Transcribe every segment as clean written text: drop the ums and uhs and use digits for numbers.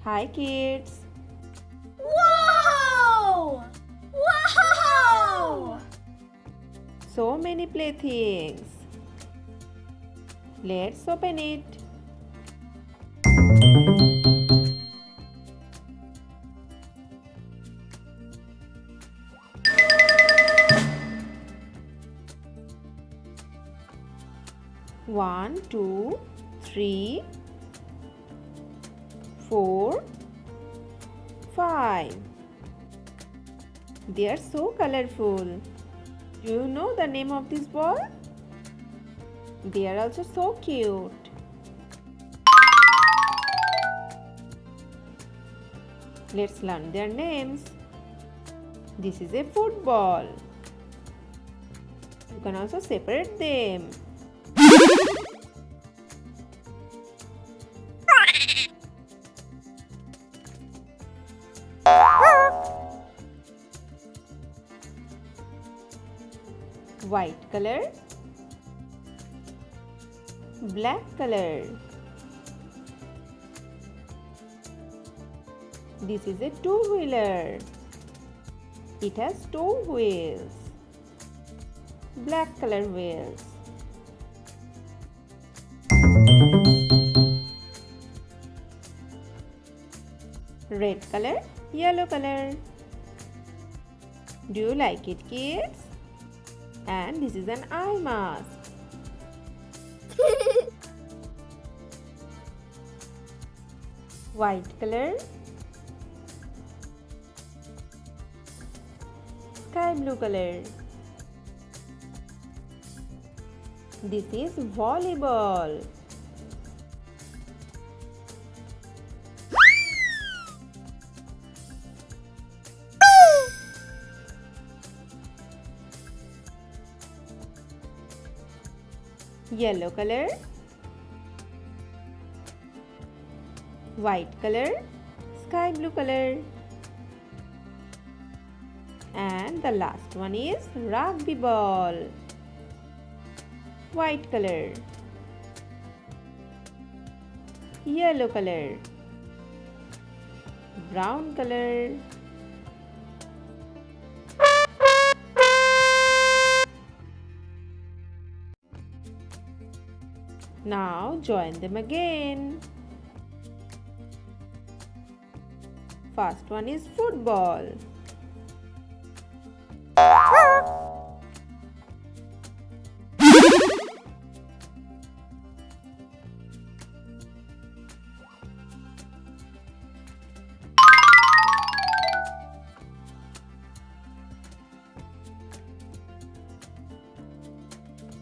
Hi kids! Wow! Wow! So many playthings. Let's open it. One, two, three, 4, 5. They are so colorful. Do you know the name of this ball? They are also so cute. Let's learn their names. This is a football. You can also separate them. White color, black color. This is a two-wheeler. It has two wheels. Black color wheels. Red color, yellow color. Do you like it, kids? And this is an eye mask. White color, sky blue color. This is volleyball. Yellow color, white color, sky blue color, and the last one is rugby ball. White color, yellow color, brown color. Now join them again. First one is football.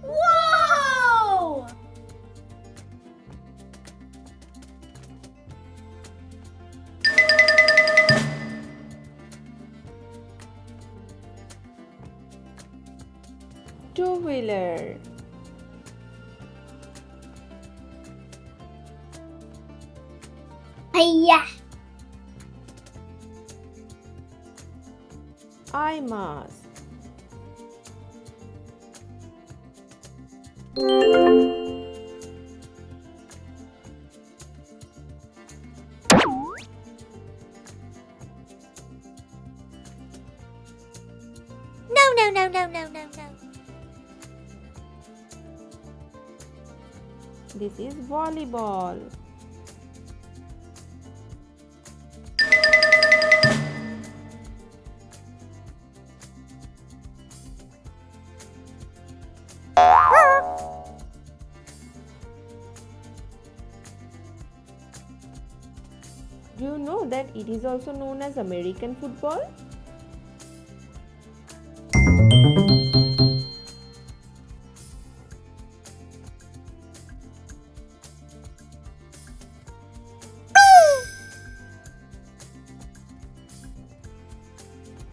Wow! Two-wheeler. Hiya! Eye mask. No. This is volleyball. Do you know that it is also known as American football?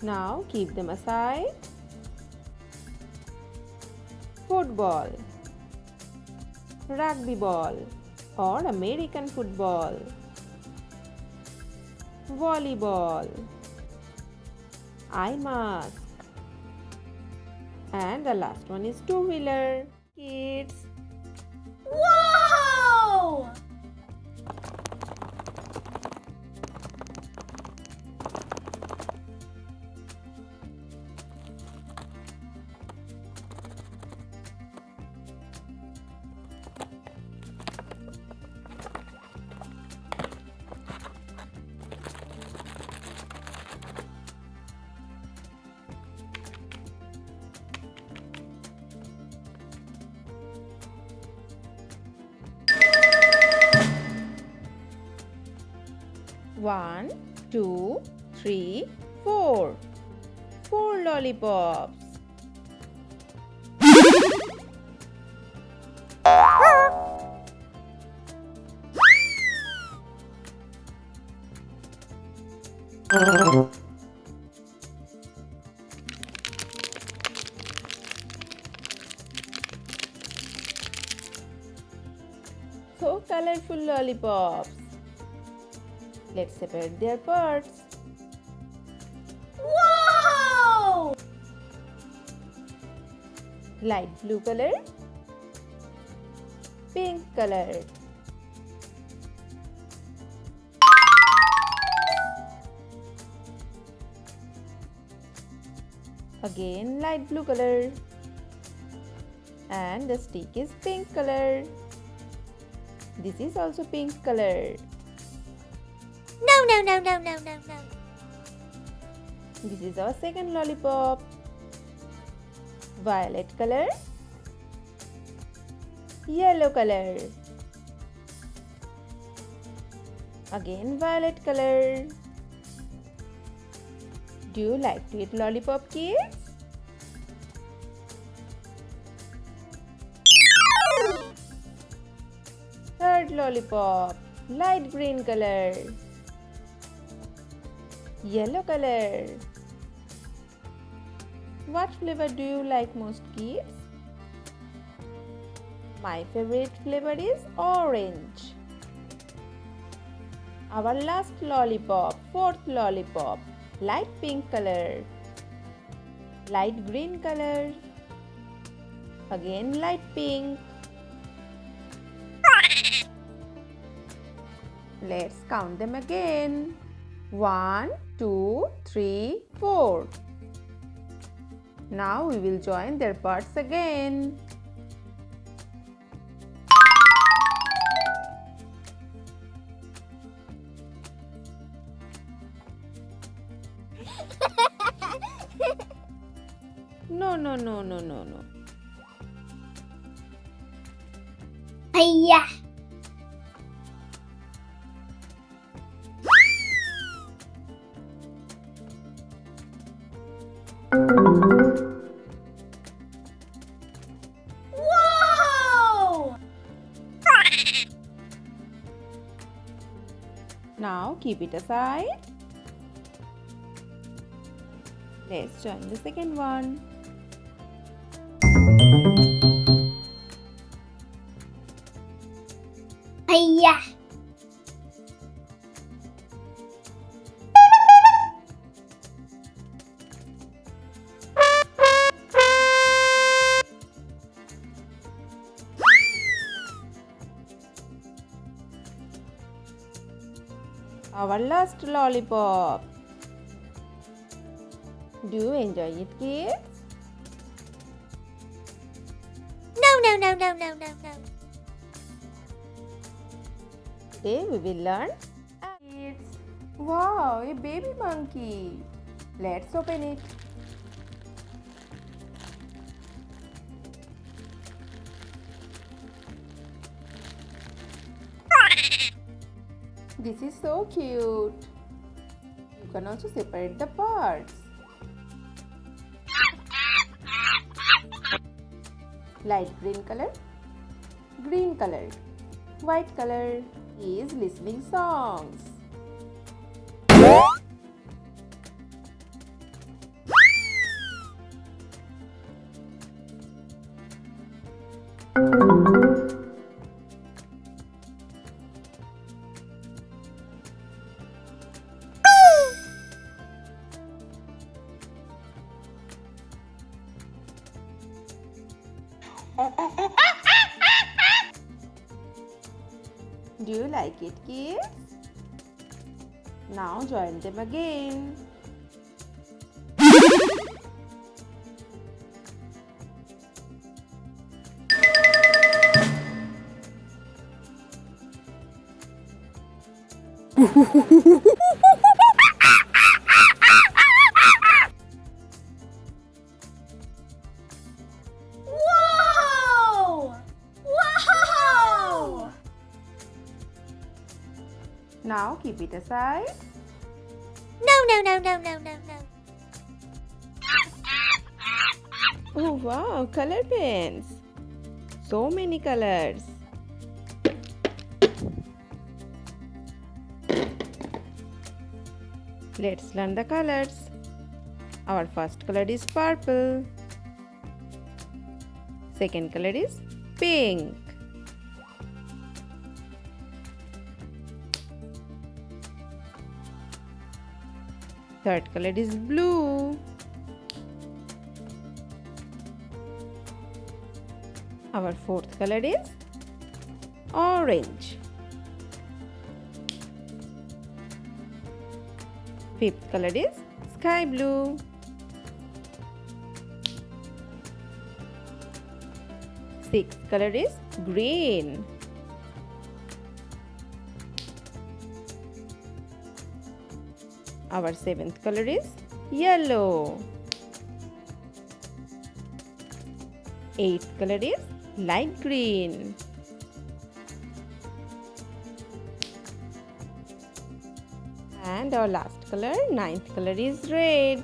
Now keep them aside. Football, rugby ball or American football, volleyball, eye mask, and the last one is two-wheeler. Kids, Wow! 1, 2, 3, 4. 4 lollipops. So colorful lollipops. Let's separate their parts. Wow! Light blue color, pink color. Again light blue color. And the stick is pink color. This is also pink color. No. This is our second lollipop. Violet color, yellow color. Again violet color. Do you like to eat lollipop, kids? Third lollipop, light green color, yellow color. What flavor do you like most, kids? My favorite flavor is orange. Our last lollipop, fourth lollipop, light pink color, light green color, again light pink. Let's count them again. 1, 2, 3, 4. Now we will join their parts again. No. Hiya! Wow! Now keep it aside. Let's join the second one. Hiya! Our last lollipop. Do you enjoy it, kids? No. Today we will learn kids. Wow, a baby monkey. Let's open it. This is so cute. You can also separate the parts. Light green color, white color. He is listening songs. Do you like it, kids? Now join them again. Wow! Wow! Now keep keep it aside. No. Oh wow, color pens. So many colors. Let's learn the colors. Our first color is purple. Second color is pink. Third color is blue. Our fourth color is orange. Fifth color is sky blue. Sixth color is green. Our seventh color is yellow. Eighth color is light green. And our last color, ninth color is red.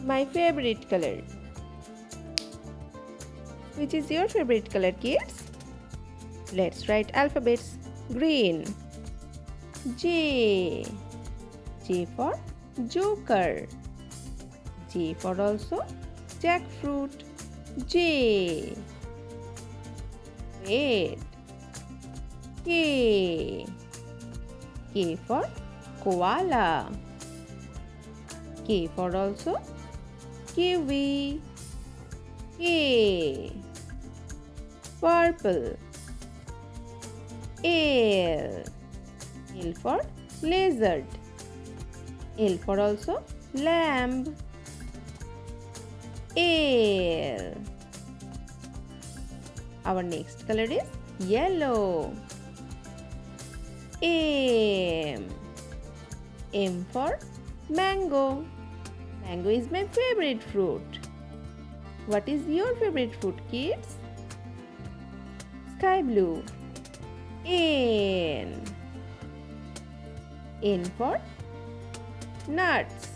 My favorite color. Which is your favorite color, kids? Let's write alphabets. Green. J. J for joker. J for also jackfruit. J. Red. K. K for koala. K for also kiwi. K. Purple. L. L for lizard. L for also lamb. L. Our next color is yellow. M. M for mango. Mango is my favorite fruit. What is your favorite fruit, kids? Sky blue. N. N for nuts.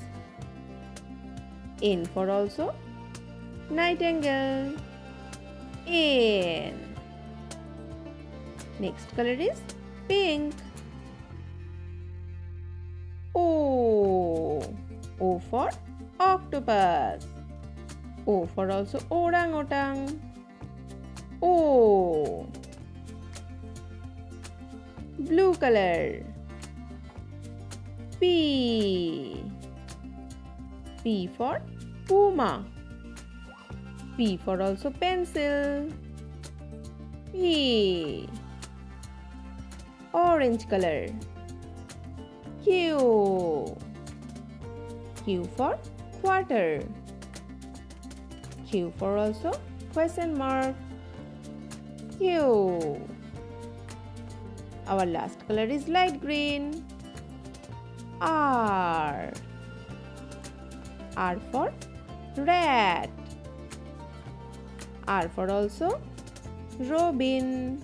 N for also nightingale. N. Next color is pink. O. O for octopus. O for also orangutan. O. Blue color. P. P for puma. P for also pencil. P. Orange color. Q. Q for quarter. Q for also question mark. Q. Our last color is light green. R. R for rat. R for also robin.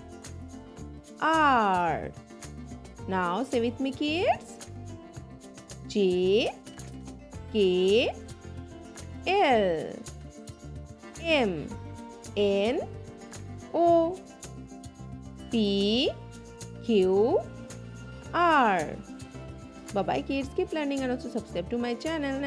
R. Now say with me, kids. J. K. L. M. N. O. P. Q. R. Bye bye, kids. Keep learning and also subscribe to my channel.